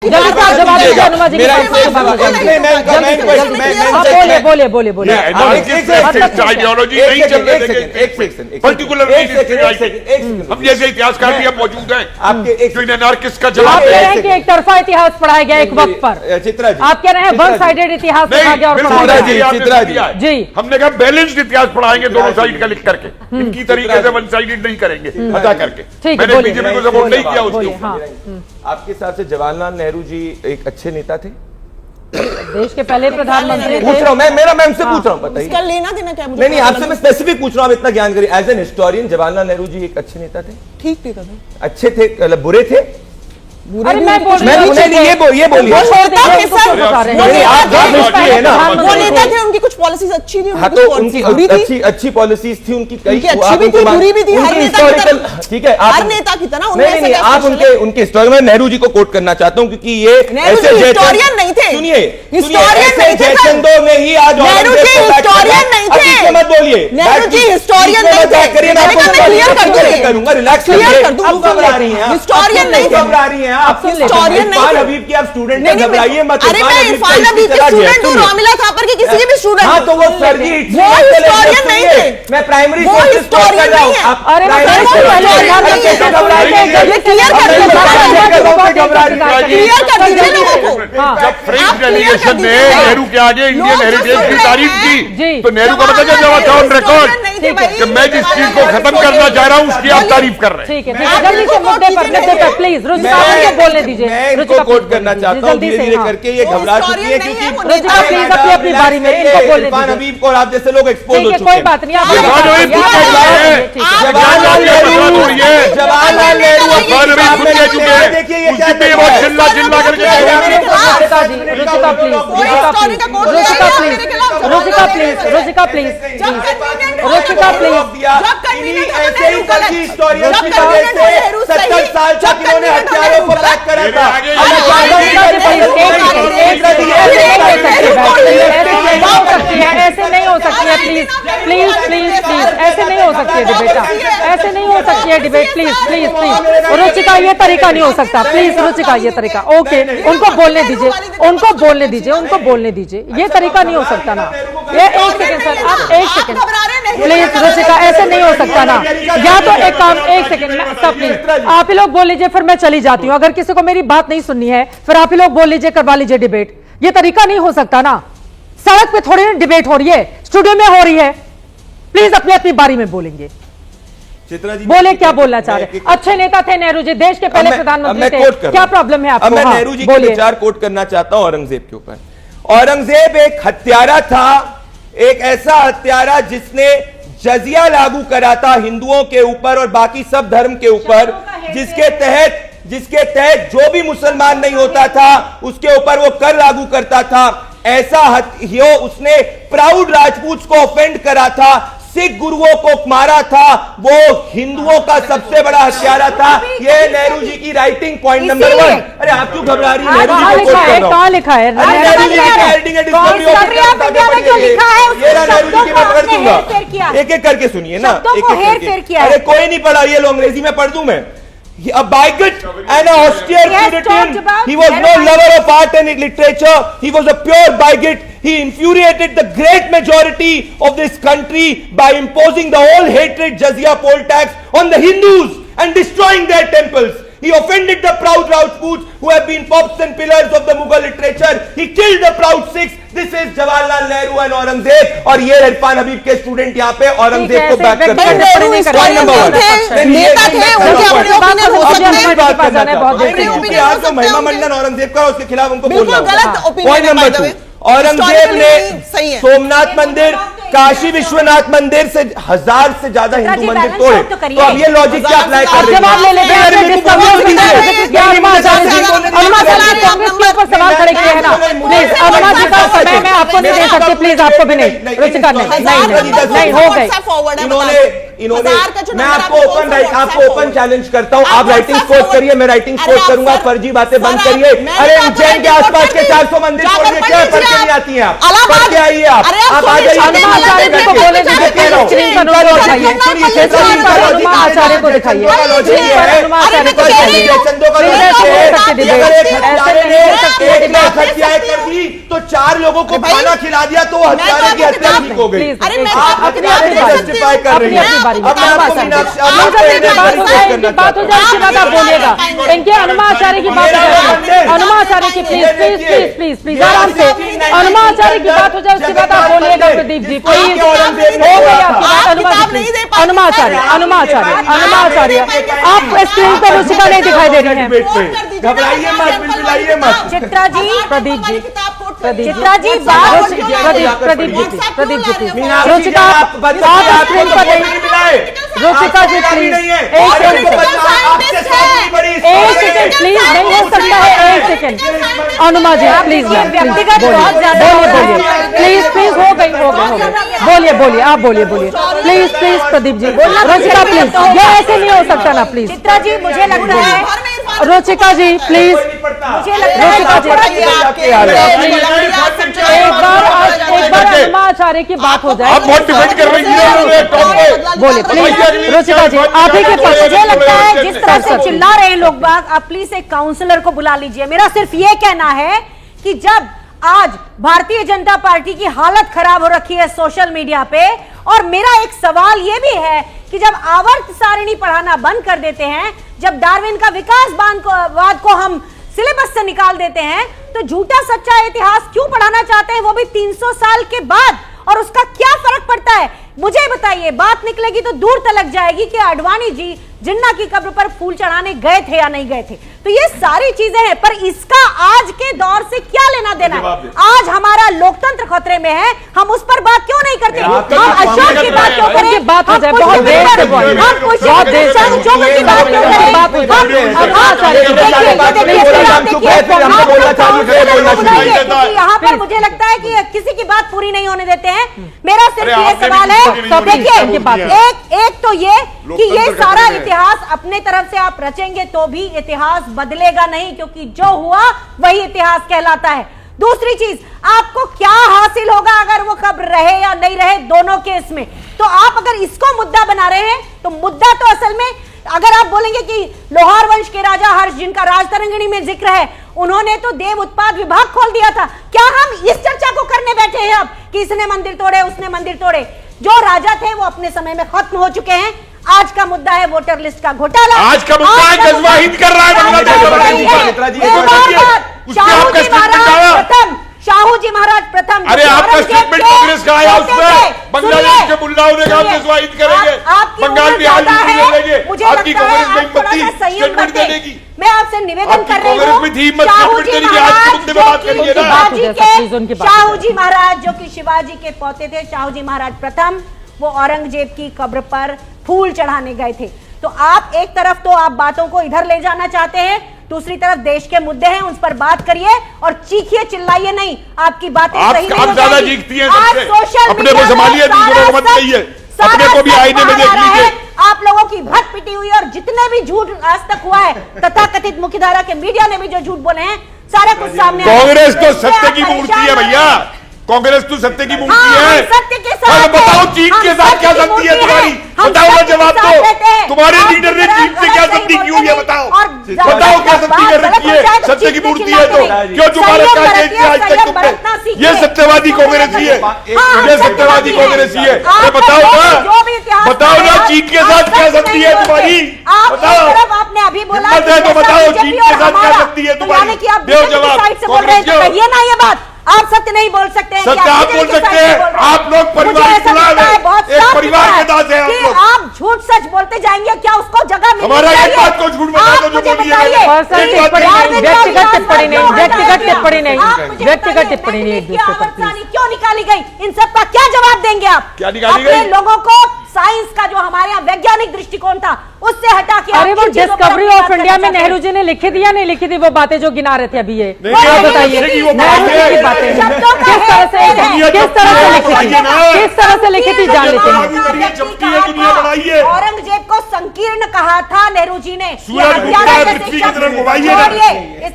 बोले आइडियोलॉजी नहीं चलने देंगे। पर्टिकुलर हम जैसे इतिहासकार भी मौजूद हैं आपके जो एनार्किस्ट का जवाब कह रहे हैं कि एक तरफा इतिहास पढ़ाया गया एक वक्त पर। चित्रा जी आप कह रहे हैं वन साइडेड इतिहास पढ़ाया गया और पढ़ाया गया। चित्रा जी हमने कहा बैलेंस्ड इतिहास पढ़ाएंगे दोनों साइड का लिख करके, इनकी तरीके से वन साइडेड नहीं करेंगे मजा करके। मैंने बीजेपी को सपोर्ट नहीं किया उसको। आपके हिसाब से जवाहरलाल नेहरू जी एक अच्छे नेता थे? देश के पहले प्रधानमंत्री थे। पूछ रहा हूं मैं उनसे पूछ रहा हूं, बताइए इसका लेना देना क्या? नहीं आपसे मैं स्पेसिफिक पूछ रहा हूं, आप इतना ज्ञान करिए। As an historian Jawaharlal Nehru ji एक अच्छे नेता थे? ठीक नेता थे। अच्छे थे मतलब बुरे थे? अरे मैं बोल मैं ये बोलिए वो नेता थे, उनकी कुछ पॉलिसीज अच्छी थी, हाँ तो उनकी अच्छी पॉलिसीज थी, उनकी कई अच्छी भी थी बुरी भी थी। ठीक है हर नेता की तरह नहीं आप उनके हिस्टोरियन में नेहरू जी को कोट करना चाहता हूं क्योंकि ये ऐसे हिस्टोरियन नहीं थे। सुनिए हिस्टोरियन नहीं थे। जयचंदो में ही आज नेहरू जी हिस्टोरियन नहीं थे। मत बोलिए नेहरू जी हिस्टोरियन नहीं थे। क्लियर करूंगा, रिलैक्स क्लियर कर दूं। घबरा रही हैं, हिस्टोरियन नहीं घबरा रही हैं आप। हिस्टोरियन इरफान हबीब की आप स्टूडेंट हैं, घबराइए मत। अरे मैं इरफान हबीब की स्टूडेंट हूं, रोमिला थापर की किसी की भी स्टूडेंट। हाँ तो वो सर जी वो हिस्टोरियन नहीं थे। मैं प्राइमरी वो हिस्टोरियन नहीं है। अरे क्लियर कर दीजिए लोगों को। जब फ्रेंच डेलीगेशन ने नेहरू के आगे इंडियन हेरिटेज की तारीफ की तो नेहरू का मतलब जवाब था ऑन रिकॉर्ड कि मैं जिस चीज को खत्म करना चाह रहा हूँ उसकी आप तारीफ कर रहे हैं। ठीक है जल्दी से मुद्दे पर प्लीज रुचिका को बोलने दीजिए। मैं इनको कोट करना चाहता हूँ धीरे धीरे करके, ये घबरा चुकी है क्योंकि रुचिका प्लीज अपनी बारी में इनको बोलने इरफान दीजिए। हबीब को और आप जैसे लोग एक्सपोज हो चुके हैं। कोई बात नहीं, जवाहरलाल नेहरू देखिए ये क्या चिल्ला चिल्ला करके रुचिका प्लीज ऐसे ही कभी हिस्टोरियन की वजह से 70 साल तक इन्होंने हथियारों को पैक करा था। ऐसे नहीं हो सकती है, प्लीज प्लीज प्लीज प्लीज ऐसे नहीं हो सकती है बेटा, ऐसे नहीं हो सकती है debate. Please please please Ruchika ये तरीका नहीं हो सकता। प्लीज रुचिका ये तरीका ओके, उनको बोलने दीजिए, उनको बोलने दीजिए, उनको बोलने दीजिए। ये तरीका नहीं हो सकता ना। ये एक सेकंड सर, आप एक सेकंड प्लीज रुचिका, ऐसे नहीं हो सकता ना। या तो एक काम, एक सेकंड सब प्लीज आप ही लोग बोल लीजिए, फिर मैं चली जाती हूँ। अगर किसी को मेरी बात नहीं सुननी है फिर आप ही लोग बोल लीजिए, करवा लीजिए डिबेट। ये तरीका नहीं हो सकता ना। सड़क पे थोड़ी डिबेट हो रही है, स्टूडियो में हो रही है। प्लीज अपनी अपनी बारी में बोलेंगे। चित्रा जी बोले क्या बोलना चाह रहे? अच्छे नेता थे नेहरू जी, देश के पहले प्रधानमंत्री थे। क्या प्रॉब्लम है आपको? मैं नेहरू जी के विचार कोट करना चाहता हूं औरंगजेब के ऊपर। औरंगजेब एक हत्यारा था, एक ऐसा हत्यारा जिसने जजिया लागू करा था हिंदुओं के ऊपर और बाकी सब धर्म के ऊपर, जिसके तहत जो भी मुसलमान नहीं होता था उसके ऊपर वो कर लागू करता था। ऐसा उसने प्राउड राजपूत को ऑफेंड करा था, सिख गुरुओं को मारा था, वो हिंदुओं का सबसे बड़ा हत्यारा था। ये नेहरू जी की राइटिंग पॉइंट नंबर 1। अरे आप क्यों घबरा रही हैं? नेहरू जी को कोट कर रहा हूं। कहां लिखा है? नेहरू जी की राइटिंग है, डिस्कवरी ऑफ इंडिया। ये नेहरू जी की मैं पढ़ दूंगा, एक एक करके सुनिए ना, एक एक करके। अरे कोई नहीं पढ़ा, ये लो अंग्रेजी में पढ़ दूं मैं। A bigot and an austere Puritan. He was no lover of art and literature. He was a pure bigot. He infuriated the great majority of this country by imposing the whole hatred jizya poll tax on the Hindus and destroying their temples. He offended the proud Rajputs who have been pops and pillars of the Mughal literature. He killed the proud Sikhs. This is Jawaharlal Nehru and Aurangzeb. और ये इरफान हबीब के student यहाँ पे औरंगजेब को back करते हैं। Nehru historian थे, नेता थे, उनके अपने ओपिनियन हो सकते हैं। बात करना चाहता हूं यार, जो महिमा मंडन औरंगजेब का उसके खिलाफ उनको बोलना बिल्कुल गलत ओपिनियन। पॉइंट नंबर 2, औरंगजेब ने सोमनाथ मंदिर, काशी विश्वनाथ मंदिर से 1000 से ज्यादा हिंदू मंदिर तोड़े। तो अब ये लॉजिक क्या अप्लाई कर रहे हैं? जवाब ले लेते सवाल खड़े किए हैं ना। प्लीज अरुणा जी का समय मैं आपको नहीं दे सकती, प्लीज आपको भी नहीं। रुचिका नहीं हो गए इन्होंने मैं आपको ओपन चैलेंज करता हूं। आप राइटिंग कोट करिए, मैं राइटिंग कोट करूंगा। फर्जी बातें बंद करिए। अरे उज्जैन के आसपास के 400 मंदिर तोड़िए, क्या पढ़ के नहीं आती हैं आप? पढ़ के आइए आप आ जाइए। आचार्य को बोले आचार्य को दिखाइए। एक हत्या कर दी तो 4 लोगों को खाना खिला दिया तो हत्यारे की हत्या ठीक हो गई। जस्टिफाई कर रही है। बात हो जाए उसके बाद आप बोलिएगा। इनके अनुमाचार्य की बात हो जाए, अनुमाचार्य की please please please please please आराम से अनुमाचार्य की बात हो जाए उसके बाद आप बोलिएगा प्रदीप जी प्लीज। हो गई आपकी बात अनुमाचार्य अनुमाचार्य अनुमाचार्य आप स्क्रीन पर रुचिका नहीं दिखाई दे रही है। घबराइए मत, बिल्कुल मत। चित्रा जी, प्रदीप जी, चित्रा जी, प्रदीप जी, प्रदीप जी रुचिका आप स्क्रीन पर रुचिका जी प्लीज एक सेकंड प्लीज नहीं हो सकता है एक सेकंड अनुमा जी प्लीज व्यक्तिगत बहुत ज्यादा बोलिए प्लीज प्लीज हो गई बोलिए बोलिए आप बोलिए please please Pradeep ji Ruchika please ये ऐसे नहीं हो सकता ना प्लीज। चित्रा जी मुझे लगता है रुचिका जी प्लीज मुझे लगता है एक बार अनुमाचार्य की बात हो जाए। आप बहुत डिफेंड कर रही हैं। बोलिए प्लीज रुचिका जी आप ही के पास। मुझे लगता है जिस तरह से चिल्ला रहे हैं लोग बाग, आप प्लीज एक काउंसलर को बुला लीजिए। मेरा सिर्फ ये कहना है कि जब आज भारतीय जनता पार्टी की हालत खराब हो रखी है सोशल मीडिया पे, और मेरा एक सवाल ये भी है कि जब आवर्त सारिणी पढ़ाना बंद कर देते हैं, जब डार्विन का विकासवाद को हम सिलेबस से निकाल देते हैं, तो झूठा सच्चा इतिहास क्यों पढ़ाना चाहते हैं, वो भी 300 साल के बाद? और उसका क्या फर्क पड़ता है मुझे बताइए। बात निकलेगी तो दूर तलक जाएगी कि आडवाणी जी जिन्ना की कब्र पर फूल चढ़ाने गए थे या नहीं गए थे। तो ये सारी चीजें हैं, पर इसका आज के दौर से क्या लेना देना है? आज हमारा लोकतंत्र खतरे में है, हम उस पर बात क्यों नहीं करते? हम अशोक की बात क्यों करें? बात हो जाए बहुत देर से यहाँ पर मुझे लगता है कि किसी की बात पूरी नहीं होने देते हैं। मेरा सिर्फ ये सवाल है, देखिए एक तो ये कि ये सारा इतिहास अपने तरफ से आप रचेंगे तो भी इतिहास बदलेगा नहीं, क्योंकि जो हुआ वही इतिहास कहलाता है। दूसरी चीज, आपको क्या हासिल होगा अगर वो कब्र रहे या नहीं रहे दोनों केस में? तो आप अगर इसको मुद्दा बना रहे हैं तो मुद्दा तो असल में, अगर आप बोलेंगे कि लोहार वंश के राजा हर्ष जिनका राजतरंगिणी में जिक्र है, उन्होंने तो देव उत्पाद विभाग खोल दिया था, क्या हम इस चर्चा को करने बैठे हैं अब कि इसने मंदिर तोड़े उसने मंदिर तोड़े? जो राजा थे वो अपने समय में खत्म हो चुके हैं। आज का मुद्दा है वोटर लिस्ट का घोटाला। आज का मुद्दा है जज्बा हिंद कर रहा है शाहू जी महाराज प्रथम। अरे आपका स्टेटमेंट कांग्रेस का आया, उसमें बांग्लादेश के मुल्लाओं ने कहा जज्बा हिंद करेंगे, बंगाल बिहार लेंगे, आपकी कांग्रेस में हिम्मत थी स्टेटमेंट देने की। मैं आपसे निवेदन कर रही हूँ, शाहू जी महाराज जो कि शिवाजी के पोते थे, शाहू जी महाराज प्रथम, वो औरंगजेब की कब्र पर फूल चढ़ाने गए थे। तो आप एक तरफ तो आप बातों को इधर ले जाना चाहते हैं, दूसरी तरफ देश के मुद्दे हैं उस पर बात करिए और चीखिए चिल्लाइए नहीं। आपकी बातें सही नहीं आप ज्यादा चीखती हैं सबसे, अपने को संभालिए, दूसरों को मत कहिए, अपने को भी आईने में देख लीजिए। आप लोगों की भट पिटी हुई और जितने भी झूठ आज तक हुआ है, तथाकथित मुख्यधारा के मीडिया ने भी जो झूठ बोले हैं, सारा कुछ सामने। कांग्रेस तो सत्य की मूर्ति है भैया, कांग्रेस तो सत्य की मूर्ति है। सत्य के साथ बताओ चीन के साथ क्या संधि है तुम्हारी? बताओ ना जवाब दो। तुम्हारे लीडर ने चीन से क्या संधि की हुई है? बताओ क्या संधि कर रखी है? सत्य की मूर्ति है तो क्यों तुम्हारे आज तक तुम पे? ये सत्यवादी कांग्रेस ही है, ये सत्यवादी कांग्रेस ही है। बताओ ना चीन के साथ क्या संधि है तुम्हारी? बताओ, आपने अभी बोला तो बताओ चीन के साथ क्या संधि है तुम्हारी? दो जवाब। ये ना ये बात आप सत्य नहीं बोल सकते हैं। सत्य आप बोल सकते हैं, आप लोग परिवार एक परिवार के दास हैं आप लोग। आप झूठ सच बोलते जाएंगे, क्या उसको जगह मिलनी हमारा एक बात को झूठ बता दो जो बोलिए। व्यक्तिगत टिप्पणी नहीं, व्यक्तिगत टिप्पणी नहीं, व्यक्तिगत टिप्पणी नहीं। एक दूसरे पर क्यों निकाली गई? इन सब का क्या जवाब देंगे आप? क्या निकाली गई? लोगों को साइंस का जो हमारे यहाँ वैज्ञानिक दृष्टिकोण था उससे हटा के, अरे वो डिस्कवरी ऑफ इंडिया में नेहरू जी ने लिखी थी या नहीं लिखी थी वो बातें जो गिना रहे थे अभी? ये बताइए, नेहरू जी की बातें किस तरह से लिखी थी, किस तरह से लिखी थी जान लेते हैं। औरंगजेब को संकीर्ण कहा था नेहरू जी ने। इस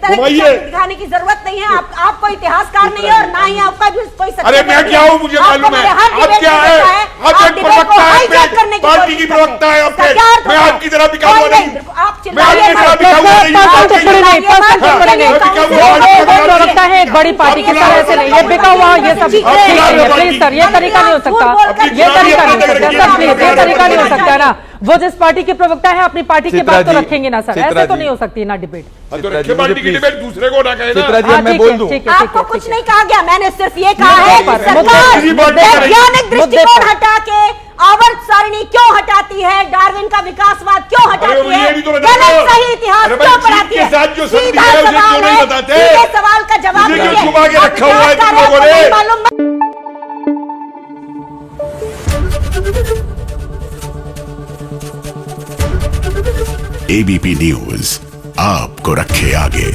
तरह की दिखाने की जरूरत नहीं है। आपको इतिहासकार नहीं है और ना ही आपका कोई सत्य। अरे मैं क्या हूँ मुझे मालूम है। आप क्या है? आप एक प्रवक्ता है, पार्टी की प्रवक्ता है। मैं आपकी तरह बिकाऊ नहीं, मैं आपकी तरह बिकाऊ नहीं। प्रवक्ता है एक बड़ी पार्टी की तरह से नहीं, ये बिका हुआ ये सब ठीक नहीं है। प्लीज सर, ये तरीका नहीं हो सकता, ये तरीका नहीं हो सकता सर, प्लीज ये तरीका नहीं हो सकता ना। वो जिस पार्टी के प्रवक्ता है अपनी पार्टी की बात तो रखेंगे ना सर, ऐसे तो नहीं हो सकती ना डिबेट। पार्टी की डिबेट दूसरे को ना कहे ना। जी मैं बोल दूं, आपको कुछ नहीं कहा गया, मैंने सिर्फ ये कहा है कि सरकार वैज्ञानिक दृष्टिकोण हटा के आवर्त सारणी क्यों हटाती है, डार्विन का विकासवाद क्यों हटाती है, गलत सही इतिहास क्यों पढ़ाती है। सीधा सवाल है, सीधे सवाल का जवाब दीजिए। छुपा के रखा हुआ है तुम लोगों ने। एबीपी न्यूज आपको रखे आगे।